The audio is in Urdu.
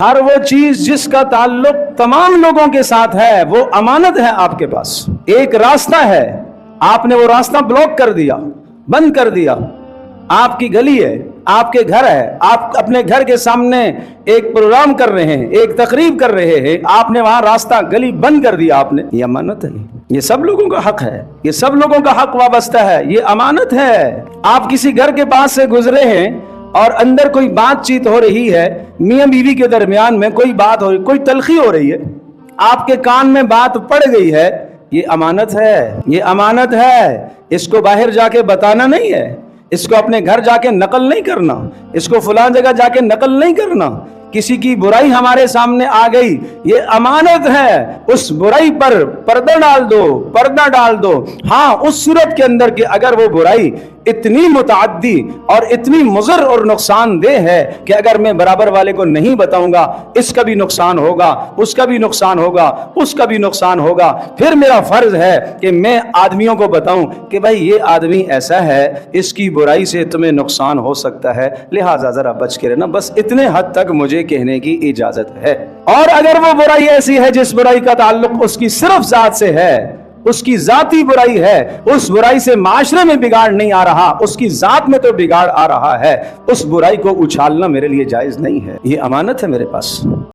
ہر وہ چیز جس کا تعلق تمام لوگوں کے ساتھ ہے وہ امانت ہے آپ کے پاس۔ ایک راستہ ہے، آپ نے وہ راستہ بلاک کر دیا، بند کر دیا۔ آپ کی گلی ہے، آپ کے گھر ہے، آپ اپنے گھر کے سامنے ایک پروگرام کر رہے ہیں، ایک تقریب کر رہے ہیں، آپ نے وہاں راستہ گلی بند کر دیا، آپ نے، یہ امانت ہے۔ یہ سب لوگوں کا حق ہے، یہ سب لوگوں کا حق وابستہ ہے، یہ امانت ہے۔ آپ کسی گھر کے پاس سے گزرے ہیں اور اندر کوئی بات چیت ہو رہی ہے، میاں بیوی کے درمیان میں کوئی بات ہو رہی، کوئی تلخی ہو رہی ہے، آپ کے کان میں بات پڑ گئی ہے، یہ امانت ہے، یہ امانت ہے۔ اس کو باہر جا کے بتانا نہیں ہے، اس کو اپنے گھر جا کے نقل نہیں کرنا، اس کو فلاں جگہ جا کے نقل نہیں کرنا۔ کسی کی برائی ہمارے سامنے آ گئی، یہ امانت ہے، اس برائی پر پردہ ڈال دو، پردہ ڈال دو۔ ہاں، اس صورت کے اندر کہ اگر وہ برائی اتنی متعدی اور اتنی مضر اور نقصان دہ ہے کہ اگر میں برابر والے کو نہیں بتاؤں گا، اس کا بھی نقصان ہوگا، اس کا بھی نقصان ہوگا، اس کا بھی نقصان ہوگا، پھر میرا فرض ہے کہ میں آدمیوں کو بتاؤں کہ بھائی یہ آدمی ایسا ہے، اس کی برائی سے تمہیں نقصان ہو سکتا ہے، لہٰذا ذرا بچ کے رہنا۔ بس اتنے حد تک مجھے کہنے کی اجازت ہے۔ اور اگر وہ برائی ایسی ہے جس برائی کا تعلق اس کی صرف ذات سے ہے، اس کی ذاتی برائی ہے، اس برائی سے معاشرے میں بگاڑ نہیں آ رہا، اس کی ذات میں تو بگاڑ آ رہا ہے، اس برائی کو اچھالنا میرے لیے جائز نہیں ہے، یہ امانت ہے میرے پاس۔